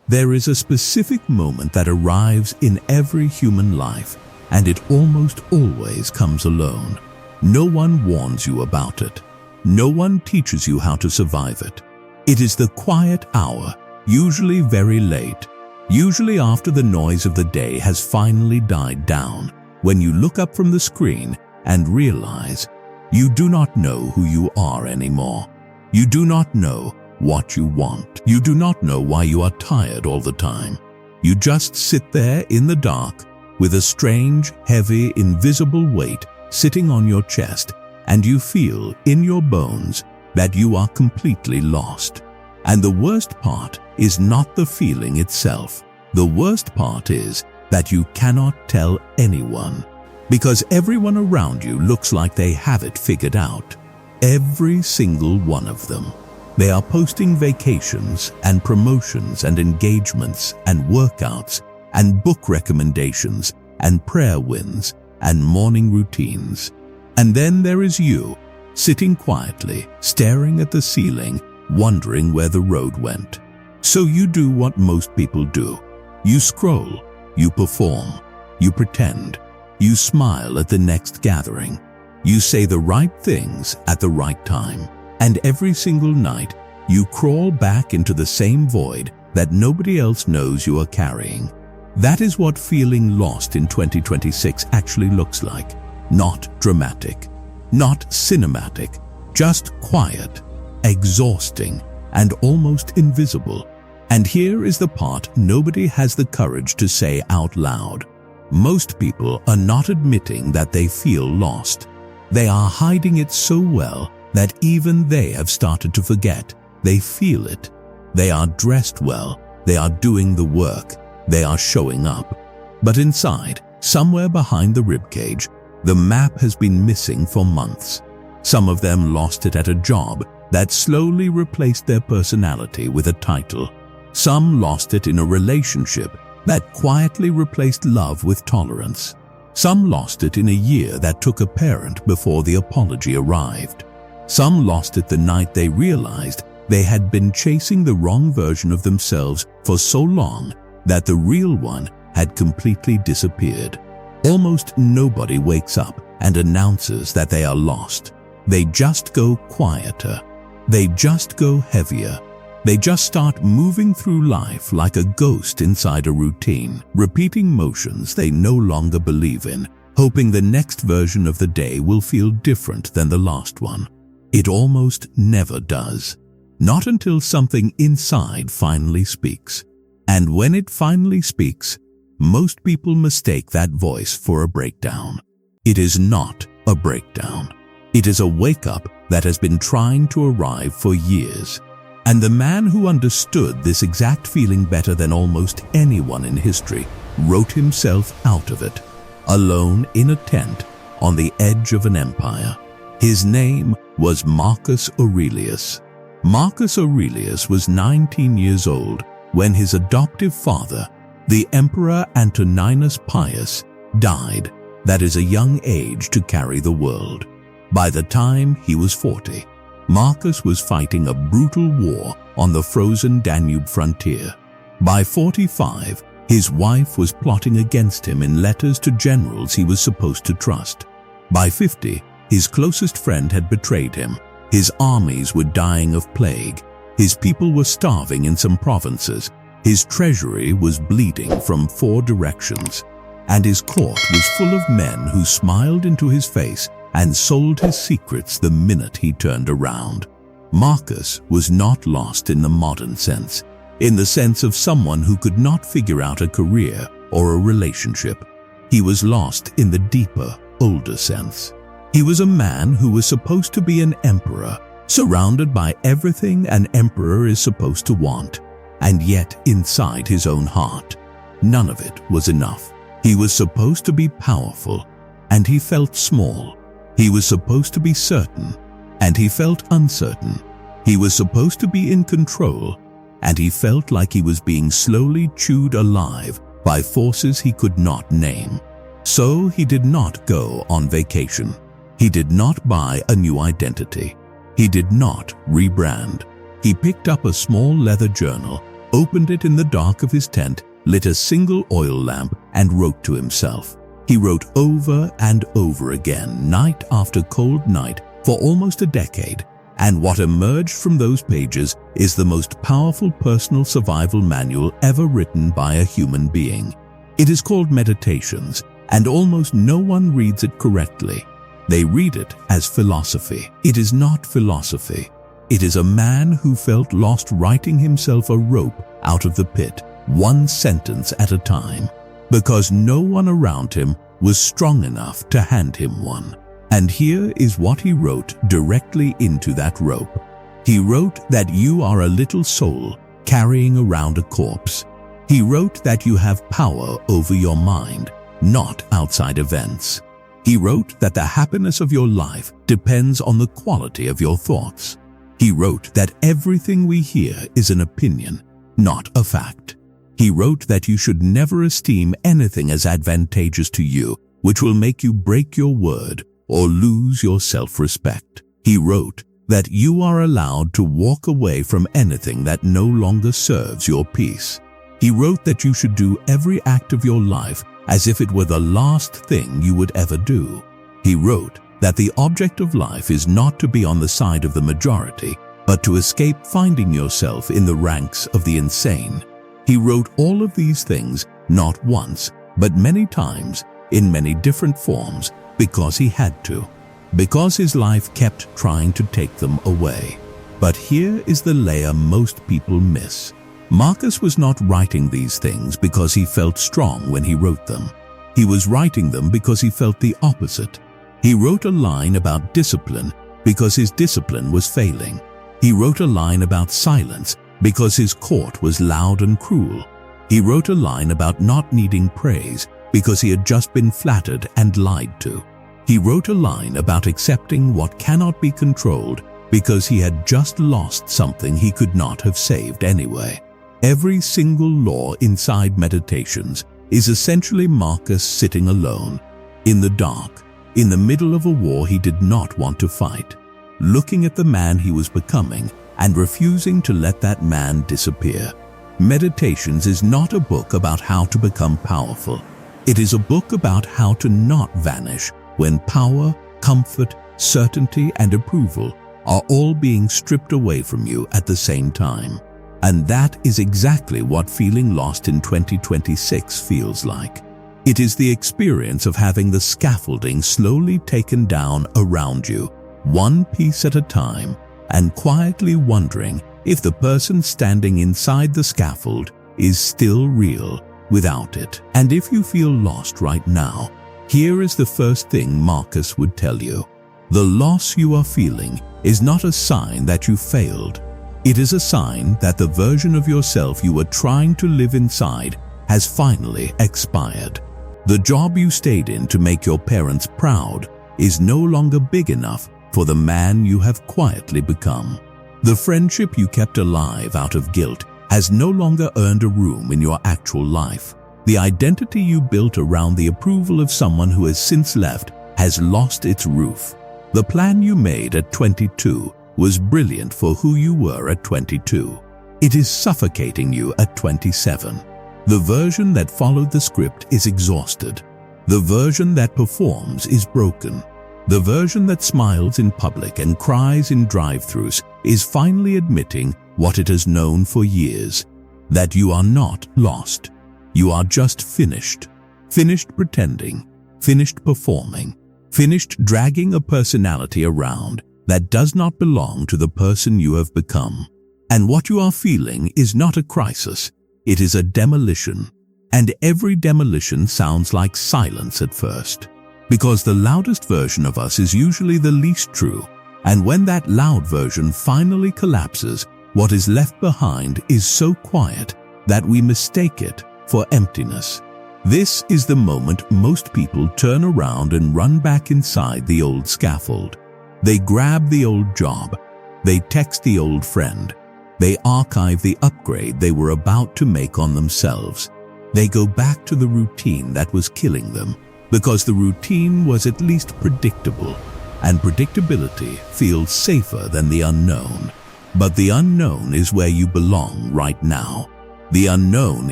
There is a specific moment that arrives in every human life, and it almost always comes alone. No one warns you about it. No one teaches you how to survive it. It is the quiet hour, usually very late, usually after the noise of the day has finally died down, when you look up from the screen and realize you do not know who you are anymore. You do not know what you want. You do not know why you are tired all the time. You just sit there in the dark with a strange, heavy, invisible weight sitting on your chest, and you feel in your bones that you are completely lost. And the worst part is not the feeling itself. The worst part is that you cannot tell anyone, because everyone around you looks like they have it figured out. Every single one of them. They are posting vacations and promotions and engagements and workouts and book recommendations and prayer wins and morning routines. And then there is you, sitting quietly, staring at the ceiling, wondering where the road went. So you do what most people do. You scroll, you perform, you pretend, you smile at the next gathering. You say the right things at the right time. And every single night, you crawl back into the same void that nobody else knows you are carrying. That is what feeling lost in 2026 actually looks like. Not dramatic, not cinematic, just quiet, exhausting, and almost invisible. And here is the part nobody has the courage to say out loud. Most people are not admitting that they feel lost. They are hiding it so well that even they have started to forget. They feel it. They are dressed well. They are doing the work. They are showing up. But inside, somewhere behind the ribcage, the map has been missing for months. Some of them lost it at a job that slowly replaced their personality with a title. Some lost it in a relationship that quietly replaced love with tolerance. Some lost it in a year that took a parent before the apology arrived. Some lost it the night they realized they had been chasing the wrong version of themselves for so long that the real one had completely disappeared. Almost nobody wakes up and announces that they are lost. They just go quieter. They just go heavier. They just start moving through life like a ghost inside a routine, repeating motions they no longer believe in, hoping the next version of the day will feel different than the last one. It almost never does. Not until something inside finally speaks. And when it finally speaks, most people mistake that voice for a breakdown. It is not a breakdown. It is a wake-up that has been trying to arrive for years. And the man who understood this exact feeling better than almost anyone in history wrote himself out of it, alone in a tent on the edge of an empire. His name was Marcus Aurelius. Marcus Aurelius was 19 years old when his adoptive father, the Emperor Antoninus Pius, died. That is a young age to carry the world. By the time he was 40, Marcus was fighting a brutal war on the frozen Danube frontier. By 45, his wife was plotting against him in letters to generals he was supposed to trust. By 50, his closest friend had betrayed him. His armies were dying of plague. His people were starving in some provinces. His treasury was bleeding from 4 directions. And his court was full of men who smiled into his face and sold his secrets the minute he turned around. Marcus was not lost in the modern sense, in the sense of someone who could not figure out a career or a relationship. He was lost in the deeper, older sense. He was a man who was supposed to be an emperor, surrounded by everything an emperor is supposed to want, and yet inside his own heart, none of it was enough. He was supposed to be powerful, and he felt small. He was supposed to be certain, and he felt uncertain. He was supposed to be in control, and he felt like he was being slowly chewed alive by forces he could not name. So he did not go on vacation. He did not buy a new identity. He did not rebrand. He picked up a small leather journal opened it in the dark of his tent, lit a single oil lamp, and wrote to himself. He wrote over and over again, night after cold night, for almost a decade, and what emerged from those pages is the most powerful personal survival manual ever written by a human being. It is called Meditations, and almost no one reads it correctly. They read it as philosophy. It is not philosophy. It is a man who felt lost writing himself a rope out of the pit, one sentence at a time, because no one around him was strong enough to hand him one. And here is what he wrote directly into that rope. He wrote that you are a little soul carrying around a corpse. He wrote that you have power over your mind, not outside events. He wrote that the happiness of your life depends on the quality of your thoughts. He wrote that everything we hear is an opinion, not a fact. He wrote that you should never esteem anything as advantageous to you, which will make you break your word or lose your self-respect. He wrote that you are allowed to walk away from anything that no longer serves your peace. He wrote that you should do every act of your life as if it were the last thing you would ever do. He wrote that the object of life is not to be on the side of the majority, but to escape finding yourself in the ranks of the insane. He wrote all of these things not once, but many times, in many different forms, because he had to, because his life kept trying to take them away. But here is the layer most people miss. Marcus was not writing these things because he felt strong when he wrote them. He was writing them because he felt the opposite. He wrote a line about discipline because his discipline was failing. He wrote a line about silence because his court was loud and cruel. He wrote a line about not needing praise because he had just been flattered and lied to. He wrote a line about accepting what cannot be controlled because he had just lost something he could not have saved anyway. Every single law inside Meditations is essentially Marcus sitting alone, in the dark, in the middle of a war he did not want to fight, looking at the man he was becoming and refusing to let that man disappear. Meditations is not a book about how to become powerful. It is a book about how to not vanish when power, comfort, certainty, and approval are all being stripped away from you at the same time. And that is exactly what feeling lost in 2026 feels like. It is the experience of having the scaffolding slowly taken down around you, one piece at a time, and quietly wondering if the person standing inside the scaffold is still real without it. And if you feel lost right now, here is the first thing Marcus would tell you. The loss you are feeling is not a sign that you failed. It is a sign that the version of yourself you were trying to live inside has finally expired. The job you stayed in to make your parents proud is no longer big enough for the man you have quietly become. The friendship you kept alive out of guilt has no longer earned a room in your actual life. The identity you built around the approval of someone who has since left has lost its roof. The plan you made at 22 was brilliant for who you were at 22. It is suffocating you at 27. The version that followed the script is exhausted. The version that performs is broken. The version that smiles in public and cries in drive-thrus is finally admitting what it has known for years, that you are not lost. You are just finished. Finished pretending, finished performing, finished dragging a personality around that does not belong to the person you have become. And what you are feeling is not a crisis, it is a demolition. And every demolition sounds like silence at first, because the loudest version of us is usually the least true. And when that loud version finally collapses, what is left behind is so quiet that we mistake it for emptiness. This is the moment most people turn around and run back inside the old scaffold. They grab the old job. They text the old friend. They archive the upgrade they were about to make on themselves. They go back to the routine that was killing them, because the routine was at least predictable, and predictability feels safer than the unknown. But the unknown is where you belong right now. The unknown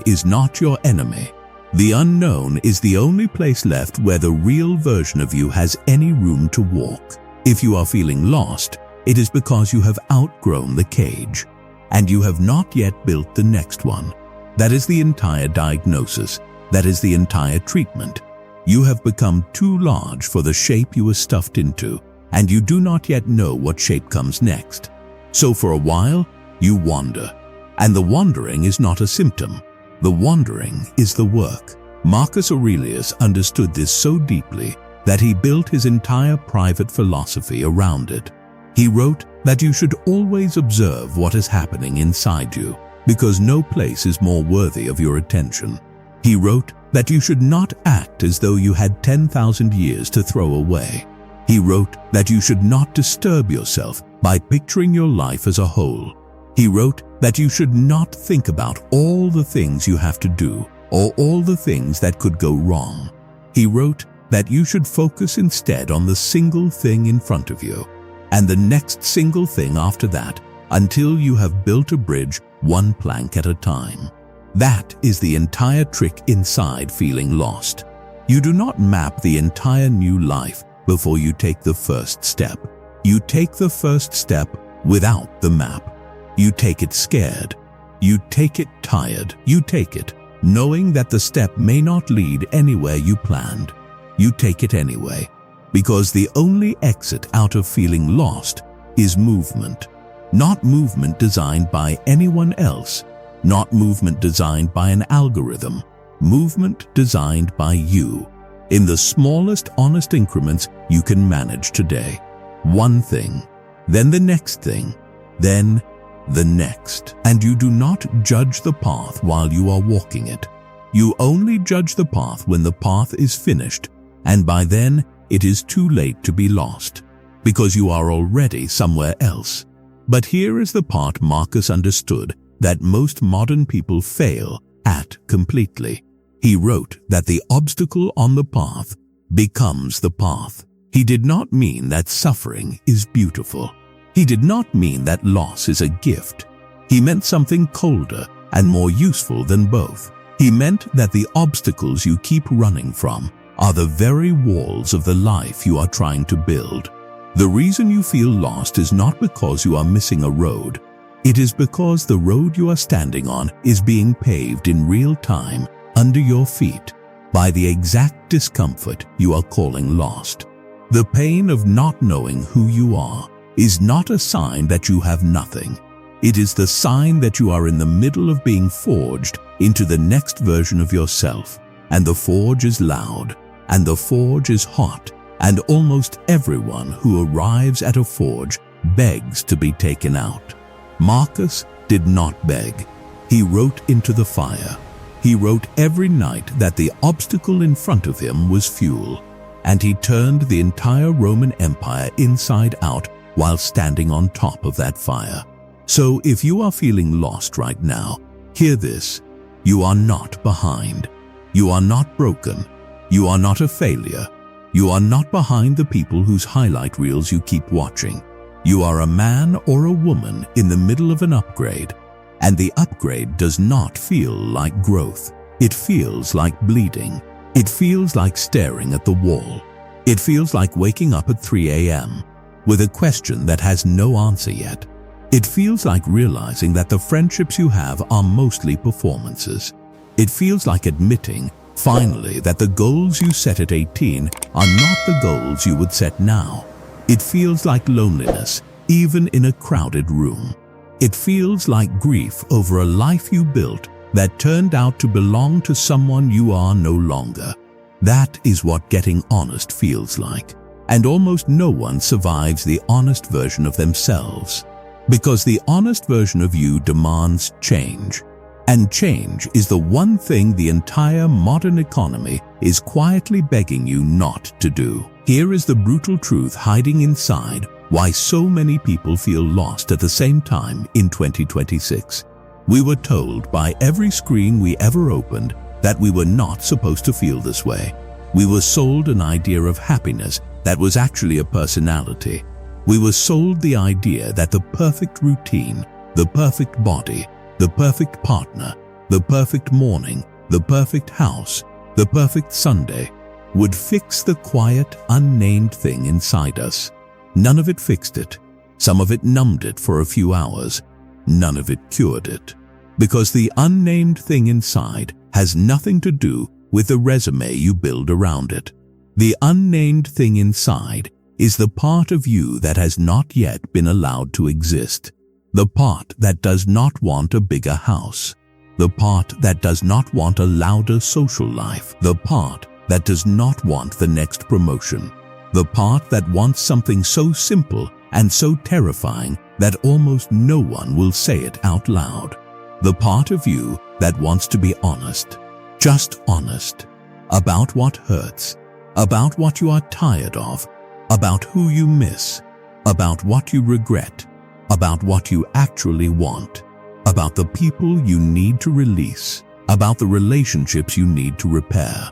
is not your enemy. The unknown is the only place left where the real version of you has any room to walk. If you are feeling lost, it is because you have outgrown the cage, and you have not yet built the next one. That is the entire diagnosis. That is the entire treatment. You have become too large for the shape you were stuffed into, and you do not yet know what shape comes next. So for a while, you wander. And the wandering is not a symptom. The wandering is the work. Marcus Aurelius understood this so deeply that he built his entire private philosophy around it. He wrote that you should always observe what is happening inside you, because no place is more worthy of your attention. He wrote that you should not act as though you had 10,000 years to throw away. He wrote that you should not disturb yourself by picturing your life as a whole. He wrote that you should not think about all the things you have to do or all the things that could go wrong. He wrote that you should focus instead on the single thing in front of you and the next single thing after that until you have built a bridge one plank at a time. That is the entire trick inside feeling lost. You do not map the entire new life before you take the first step. You take the first step without the map. You take it scared. You take it tired. You take it knowing that the step may not lead anywhere you planned. You take it anyway, because the only exit out of feeling lost is movement. Not movement designed by anyone else, not movement designed by an algorithm, movement designed by you, in the smallest honest increments you can manage today. One thing, then the next thing, then the next. And you do not judge the path while you are walking it. You only judge the path when the path is finished, and by then it is too late to be lost, because you are already somewhere else. But here is the part Marcus understood that most modern people fail at completely. He wrote that the obstacle on the path becomes the path. He did not mean that suffering is beautiful. He did not mean that loss is a gift. He meant something colder and more useful than both. He meant that the obstacles you keep running from are the very walls of the life you are trying to build. The reason you feel lost is not because you are missing a road. It is because the road you are standing on is being paved in real time under your feet by the exact discomfort you are calling lost. The pain of not knowing who you are is not a sign that you have nothing. It is the sign that you are in the middle of being forged into the next version of yourself, and the forge is loud, and the forge is hot, and almost everyone who arrives at a forge begs to be taken out. Marcus did not beg. He wrote into the fire. He wrote every night that the obstacle in front of him was fuel, and he turned the entire Roman Empire inside out while standing on top of that fire. So if you are feeling lost right now, hear this. You are not behind. You are not broken. You are not a failure. You are not behind the people whose highlight reels you keep watching. You are a man or a woman in the middle of an upgrade, and the upgrade does not feel like growth. It feels like bleeding. It feels like staring at the wall. It feels like waking up at 3 a.m. with a question that has no answer yet. It feels like realizing that the friendships you have are mostly performances. It feels like admitting, finally, that the goals you set at 18 are not the goals you would set now. It feels like loneliness, even in a crowded room. It feels like grief over a life you built that turned out to belong to someone you are no longer. That is what getting honest feels like. And almost no one survives the honest version of themselves, because the honest version of you demands change. And change is the one thing the entire modern economy is quietly begging you not to do. Here is the brutal truth hiding inside why so many people feel lost at the same time in 2026. We were told by every screen we ever opened that we were not supposed to feel this way. We were sold an idea of happiness that was actually a personality. We were sold the idea that the perfect routine, the perfect body, the perfect partner, the perfect morning, the perfect house, the perfect Sunday, would fix the quiet, unnamed thing inside us. None of it fixed it. Some of it numbed it for a few hours. None of it cured it. Because the unnamed thing inside has nothing to do with the resume you build around it. The unnamed thing inside is the part of you that has not yet been allowed to exist. The part that does not want a bigger house. The part that does not want a louder social life. The part that does not want the next promotion. The part that wants something so simple and so terrifying that almost no one will say it out loud. The part of you that wants to be honest, just honest, about what hurts, about what you are tired of, about who you miss, about what you regret, about what you actually want, about the people you need to release, about the relationships you need to repair,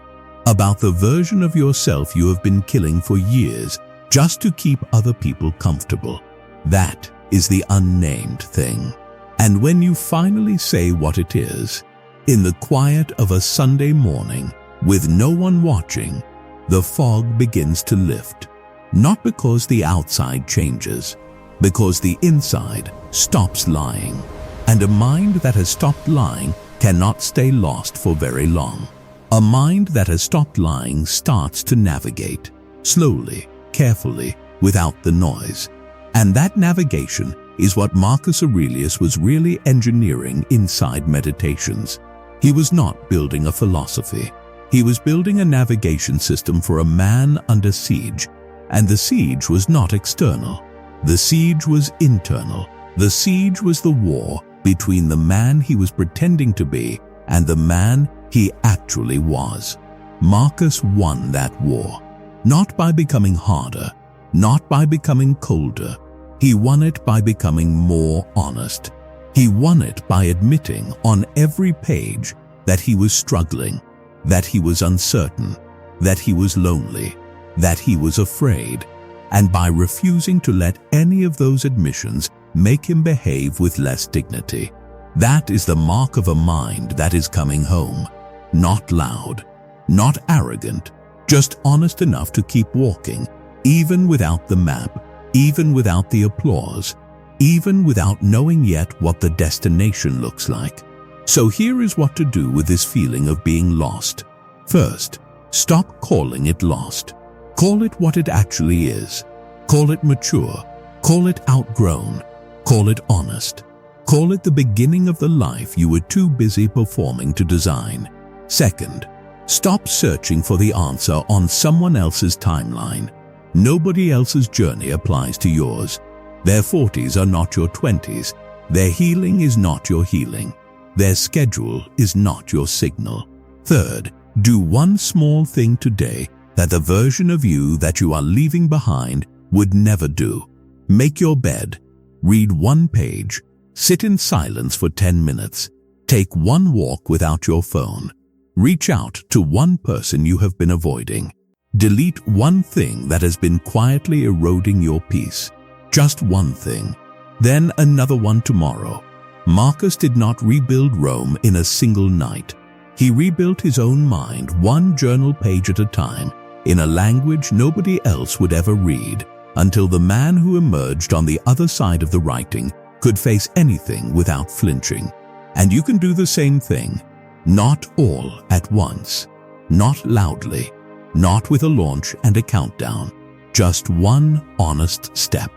about the version of yourself you have been killing for years just to keep other people comfortable. That is the unnamed thing. And when you finally say what it is, in the quiet of a Sunday morning, with no one watching, the fog begins to lift. Not because the outside changes, because the inside stops lying. And a mind that has stopped lying cannot stay lost for very long. A mind that has stopped lying starts to navigate, slowly, carefully, without the noise. And that navigation is what Marcus Aurelius was really engineering inside Meditations. He was not building a philosophy. He was building a navigation system for a man under siege. And the siege was not external. The siege was internal. The siege was the war between the man he was pretending to be and the man he actually was. Marcus won that war, not by becoming harder, not by becoming colder. He won it by becoming more honest. He won it by admitting on every page that he was struggling, that he was uncertain, that he was lonely, that he was afraid, and by refusing to let any of those admissions make him behave with less dignity. That is the mark of a mind that is coming home. Not loud, not arrogant, just honest enough to keep walking, even without the map, even without the applause, even without knowing yet what the destination looks like. So here is what to do with this feeling of being lost. First, stop calling it lost. Call it what it actually is. Call it mature. Call it outgrown. Call it honest. Call it the beginning of the life you were too busy performing to design. Second, stop searching for the answer on someone else's timeline. Nobody else's journey applies to yours. Their 40s are not your 20s. Their healing is not your healing. Their schedule is not your signal. Third, do one small thing today that the version of you that you are leaving behind would never do. Make your bed. Read one page. Sit in silence for 10 minutes. Take one walk without your phone. Reach out to one person you have been avoiding. Delete one thing that has been quietly eroding your peace. Just one thing. Then another one tomorrow. Marcus did not rebuild Rome in a single night. He rebuilt his own mind one journal page at a time, in a language nobody else would ever read, until the man who emerged on the other side of the writing could face anything without flinching. And you can do the same thing. Not all at once. Not loudly. Not with a launch and a countdown. Just one honest step.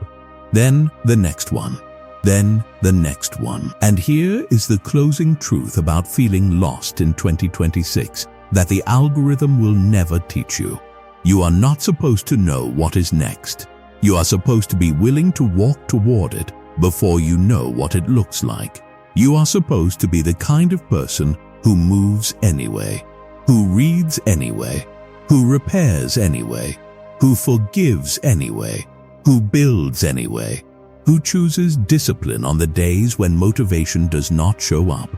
Then the next one. Then the next one. And here is the closing truth about feeling lost in 2026 that the algorithm will never teach you. You are not supposed to know what is next. You are supposed to be willing to walk toward it before you know what it looks like. You are supposed to be the kind of person who moves anyway, who reads anyway, who repairs anyway, who forgives anyway, who builds anyway, who chooses discipline on the days when motivation does not show up,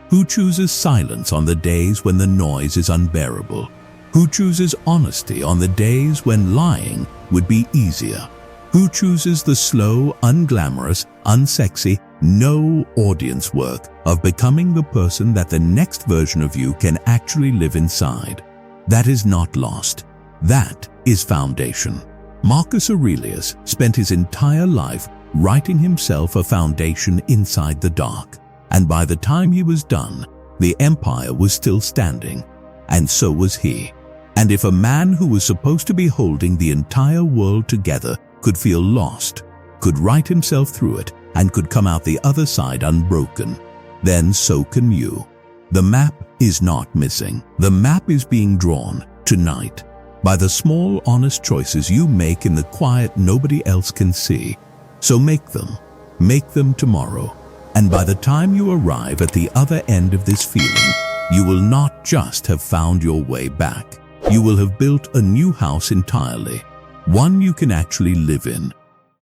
who chooses silence on the days when the noise is unbearable, who chooses honesty on the days when lying would be easier, Who chooses the slow, unglamorous, unsexy, no audience work of becoming the person that the next version of you can actually live inside? That is not lost. That is foundation. Marcus Aurelius spent his entire life writing himself a foundation inside the dark. And by the time he was done, the empire was still standing, and so was he. And if a man who was supposed to be holding the entire world together could feel lost, could write himself through it, and could come out the other side unbroken, then so can you. The map is not missing. The map is being drawn tonight by the small, honest choices you make in the quiet nobody else can see. So make them tomorrow. And by the time you arrive at the other end of this feeling, you will not just have found your way back. You will have built a new house entirely, one you can actually live in,